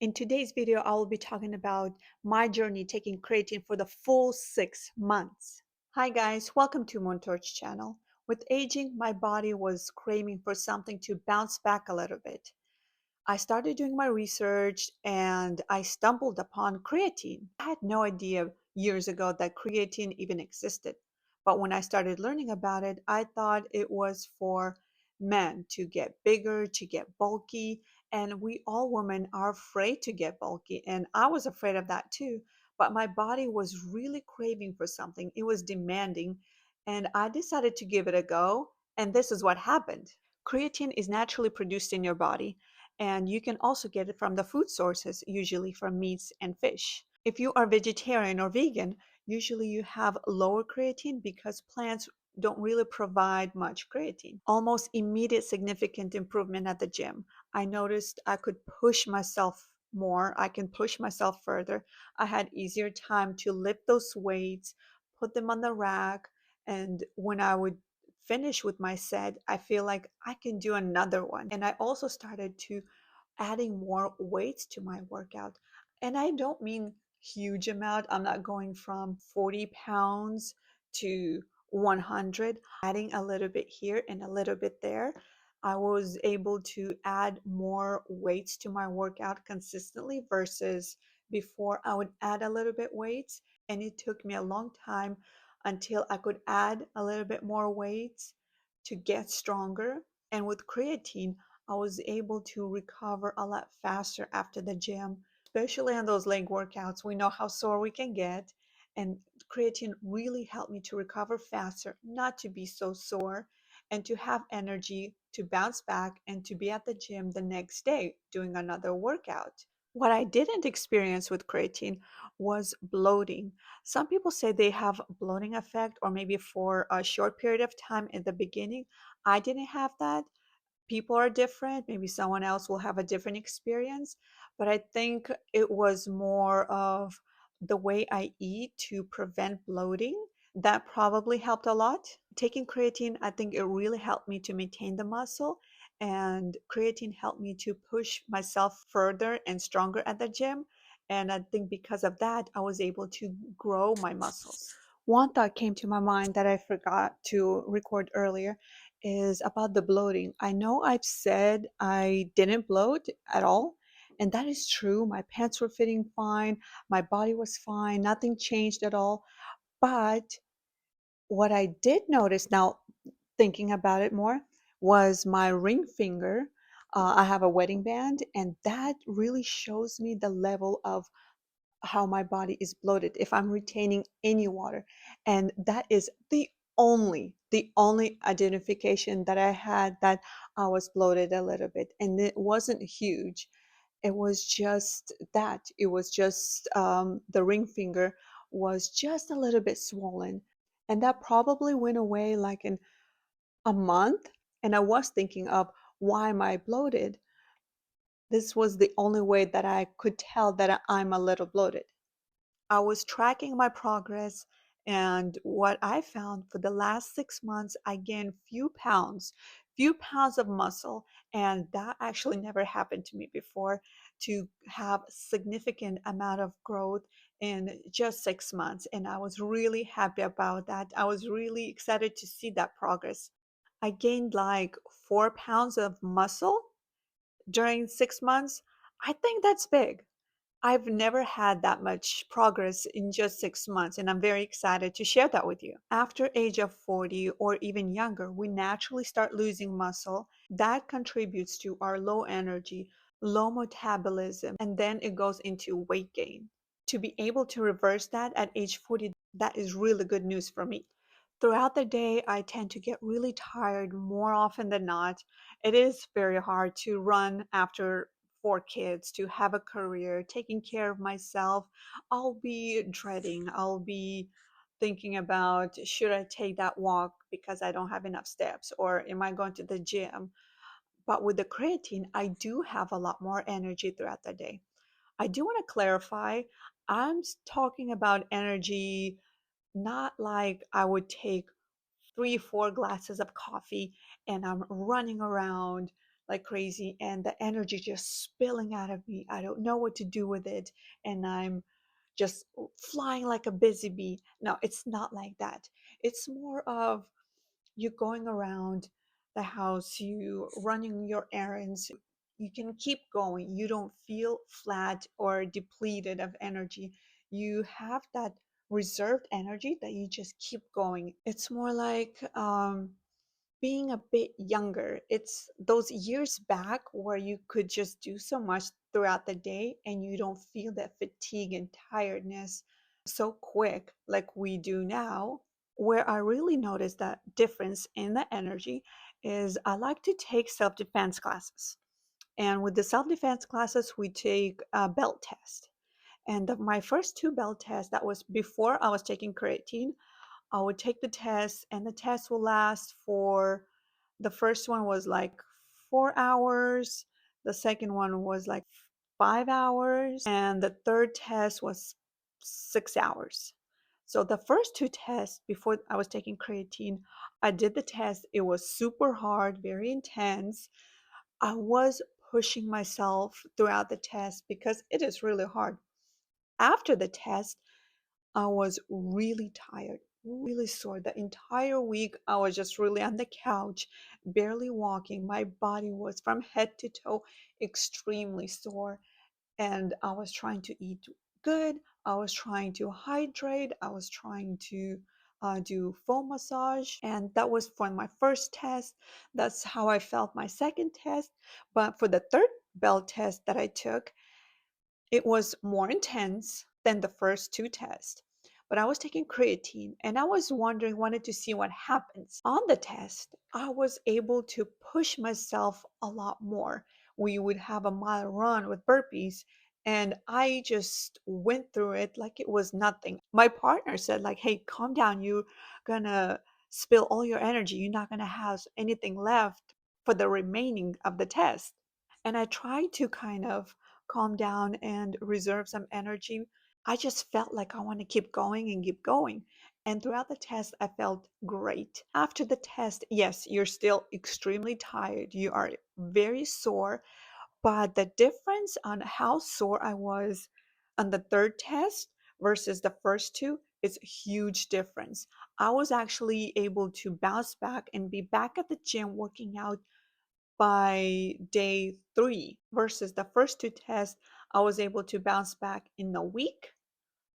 In today's video, I will be talking about my journey taking creatine for the full 6 months. Hi guys, welcome to Moontorch channel. With aging, my body was craving for something to bounce back a little bit. I started doing my research and I stumbled upon creatine. I had no idea years ago that creatine even existed. But when I started learning about it, I thought it was for men to get bigger, to get bulky. And we all women are afraid to get bulky. And I was afraid of that too. But my body was really craving for something, it was demanding. And I decided to give it a go. And this is what happened. Creatine is naturally produced in your body and you can also get it from the food sources, usually from meats and fish. If you are vegetarian or vegan, usually you have lower creatine because plants don't really provide much creatine. Almost immediate significant improvement at the gym. I noticed I could push myself more, I can push myself further. I had easier time to lift those weights, put them on the rack, and when I would finish with my set, I feel like I can do another one. And I also started to adding more weights to my workout. And I don't mean huge amount. I'm not going from 40 pounds to 100, adding a little bit here and a little bit there. I was able to add more weights to my workout consistently versus before I would add a little bit weights and it took me a long time until I could add a little bit more weights to get stronger. And with creatine, I was able to recover a lot faster after the gym, especially on those leg workouts. We know how sore we can get, and creatine really helped me to recover faster, not to be so sore, and to have energy to bounce back and to be at the gym the next day doing another workout. What I didn't experience with creatine was bloating. Some people say they have bloating effect or maybe for a short period of time in the beginning. I didn't have that. People are different. Maybe someone else will have a different experience, but I think it was more of the way I eat to prevent bloating. That probably helped a lot. Taking creatine, I think it really helped me to maintain the muscle, and creatine helped me to push myself further and stronger at the gym. And I think because of that, I was able to grow my muscles. One thought came to my mind that I forgot to record earlier is about the bloating. I know I've said I didn't bloat at all, and that is true. My pants were fitting fine, my body was fine, nothing changed at all. But what I did notice now, thinking about it more, was my ring finger. I have a wedding band, and that really shows me the level of how my body is bloated if I'm retaining any water. And that is the only identification that I had that I was bloated a little bit. And it wasn't huge. It was just that. It was just the ring finger was just a little bit swollen. And that probably went away like in a month. And I was thinking of why am I bloated? This was the only way that I could tell that I'm a little bloated. I was tracking my progress, and what I found for the last 6 months, I gained few pounds of muscle, and that actually never happened to me before to have significant amount of growth in just 6 months. And I was really happy about that. I was really excited to see that progress. I gained like 4 pounds of muscle during 6 months. I think that's big. I've never had that much progress in just 6 months, and I'm very excited to share that with you. After age of 40 or even younger, we naturally start losing muscle. That contributes to our low energy, low metabolism, and then it goes into weight gain. To be able to reverse that at age 40, that is really good news for me. Throughout the day, I tend to get really tired more often than not. It is very hard to run after 4 kids, to have a career, taking care of myself. I'll be dreading, I'll be thinking about should I take that walk because I don't have enough steps, or am I going to the gym? But with the creatine, I do have a lot more energy throughout the day. I do want to clarify, talking about energy not like I would take 3, 4 glasses of coffee and I'm running around. like crazy, and the energy just spilling out of me. I don't know what to do with it, and I'm just flying like a busy bee. No, it's not like that. It's more of you going around the house, you running your errands. You can keep going. You don't feel flat or depleted of energy. You have that reserved energy that you just keep going. It's more like being a bit younger. It's those years back where you could just do so much throughout the day and you don't feel that fatigue and tiredness so quick like we do now. Where I really notice that difference in the energy is I like to take self defense classes. And with the self defense classes, we take a belt test. And my first two belt tests, that was before I was taking creatine. I would take the test, and the test will last for the first one was like 4 hours, the second one was like 5 hours, and the third test was 6 hours. So the first two tests before I was taking creatine, I did the test. It was super hard, very intense. I was pushing myself throughout the test because it is really hard. After the test, I was really tired, really sore. The entire week, I was just really on the couch, barely walking. My body was from head to toe extremely sore, and I was trying to eat good. I was trying to hydrate. I was trying to do foam massage, and that was for my first test. That's how I felt my second test. But for the third bell test that I took, it was more intense than the first two tests, but I was taking creatine and I was wondering, wanted to see what happens. On the test, I was able to push myself a lot more. We would have a mile run with burpees, and I just went through it like it was nothing. My partner said, like, hey, calm down. You're gonna spill all your energy. You're not gonna have anything left for the remaining of the test. And I tried to kind of calm down and reserve some energy. I just felt like I want to keep going and keep going. And throughout the test, I felt great. After the test, yes, you're still extremely tired. You are very sore, but the difference on how sore I was on the third test versus the first two is a huge difference. I was actually able to bounce back and be back at the gym working out by day three versus the first two tests. I was able to bounce back in a week,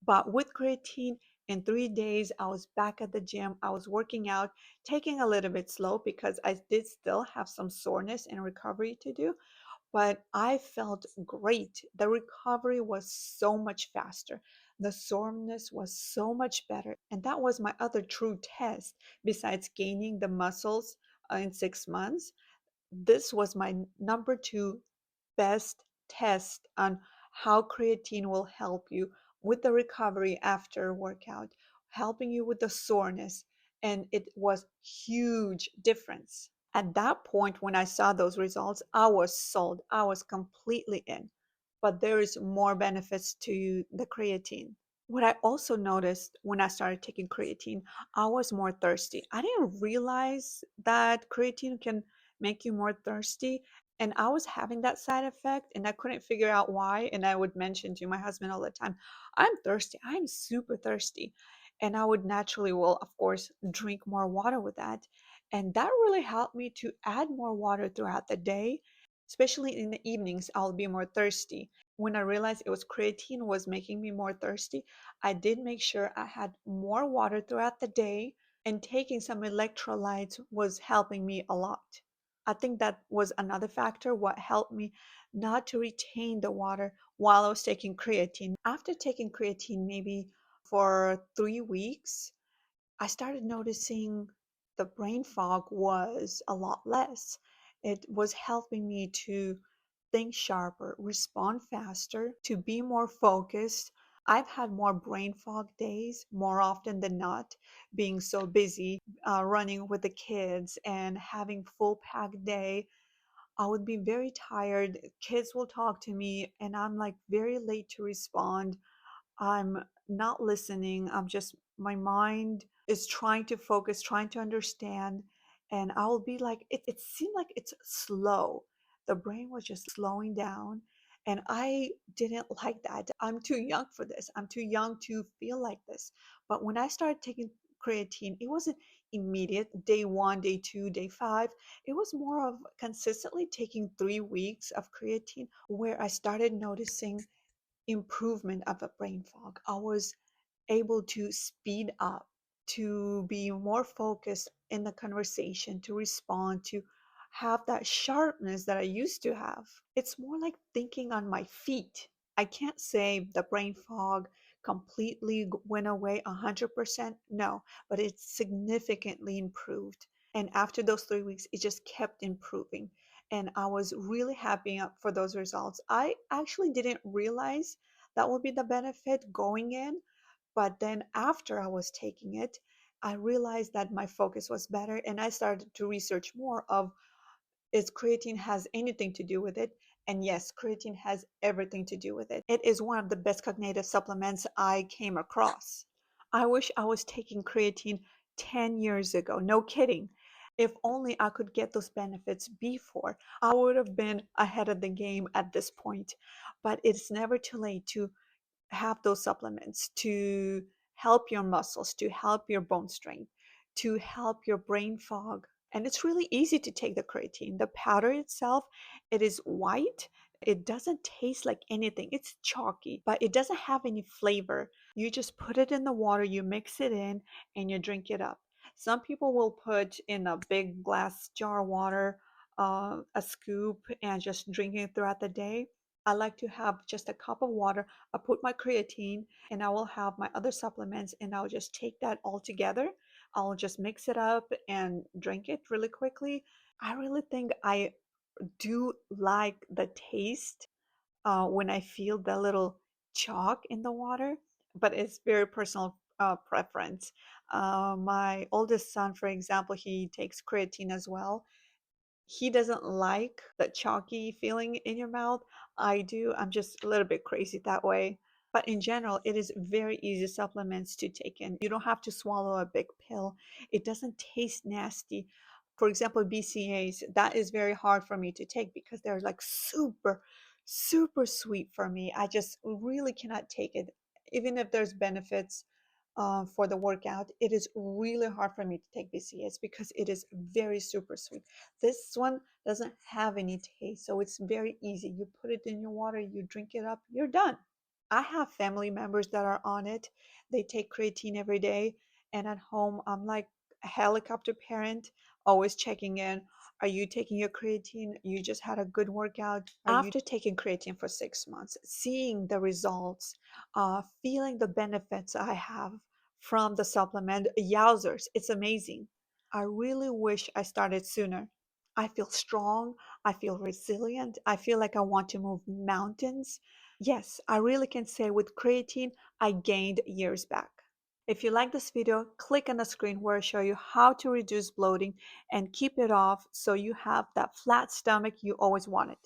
but with creatine, in 3 days, I was back at the gym. I was working out, taking a little bit slow because I did still have some soreness and recovery to do, but I felt great. The recovery was so much faster. The soreness was so much better. And that was my other true test besides gaining the muscles in 6 months. This was my number two best test on how creatine will help you with the recovery after workout, helping you with the soreness. And it was huge difference. At that point, when I saw those results, I was sold. I was completely in. But there is more benefits to the creatine. What I also noticed when I started taking creatine, I was more thirsty. I didn't realize that creatine can make you more thirsty. And I was having that side effect and I couldn't figure out why. And I would mention to my husband all the time, I'm thirsty. I'm super thirsty. And I would naturally, well, of course, drink more water with that. And that really helped me to add more water throughout the day, especially in the evenings. I'll be more thirsty. When I realized it was creatine was making me more thirsty, I did make sure I had more water throughout the day, and taking some electrolytes was helping me a lot. I think that was another factor what helped me not to retain the water while I was taking creatine. After taking creatine maybe for 3 weeks, I started noticing the brain fog was a lot less. It was helping me to think sharper, respond faster, to be more focused. I've had more brain fog days more often than not, being so busy running with the kids and having full pack day. I would be very tired. Kids will talk to me, and I'm like very late to respond. I'm not listening. I'm just, my mind is trying to focus, trying to understand. And I will be like, it seemed like it's slow. The brain was just slowing down. And I didn't like that. I'm too young for this. I'm too young to feel like this. But when I started taking creatine, it wasn't immediate, day one, day two, day five. It was more of consistently taking 3 weeks of creatine where I started noticing improvement of the brain fog. I was able to speed up, to be more focused in the conversation, to respond, to have that sharpness that I used to have. It's more like thinking on my feet. I can't say the brain fog completely went away 100%, no, but it significantly improved. And after those 3 weeks, it just kept improving. And I was really happy for those results. I actually didn't realize that would be the benefit going in, but then after I was taking it, I realized that my focus was better and I started to research more of is creatine has anything to do with it? And yes, creatine has everything to do with it. It is one of the best cognitive supplements I came across. I wish I was taking creatine 10 years ago. No kidding. If only I could get those benefits before, I would have been ahead of the game at this point. But it's never too late to have those supplements to help your muscles, to help your bone strength, to help your brain fog. And it's really easy to take the creatine. The powder itself, it is white. It doesn't taste like anything. It's chalky, but it doesn't have any flavor. You just put it in the water, you mix it in, and you drink it up. Some people will put in a big glass jar of water, a scoop, and just drink it throughout the day. I like to have just a cup of water. I put my creatine and I will have my other supplements and I'll just take that all together. I'll just mix it up and drink it really quickly. I really think I do like the taste when I feel the little chalk in the water, but it's very personal preference. My oldest son, for example, he takes creatine as well. He doesn't like that chalky feeling in your mouth. I do. I'm just a little bit crazy that way. But in general, it is very easy supplements to take in. You don't have to swallow a big pill. It doesn't taste nasty. For example, BCAs, that is very hard for me to take because they're like super, super sweet for me. I just really cannot take it. Even if there's benefits for the workout, it is really hard for me to take BCAs because it is very super sweet. This one doesn't have any taste, so it's very easy. You put it in your water, you drink it up, you're done. I have family members that are on it. They take creatine every day, and at home, I'm like a helicopter parent, always checking in. Are you taking your creatine? You just had a good workout. After taking creatine for 6 months, seeing the results, feeling the benefits I have from the supplement, yowzers, it's amazing. I really wish I started sooner. I feel strong. I feel resilient. I feel like I want to move mountains. Yes, I really can say with creatine, I gained years back. If you like this video, click on the screen where I show you how to reduce bloating and keep it off so you have that flat stomach you always wanted.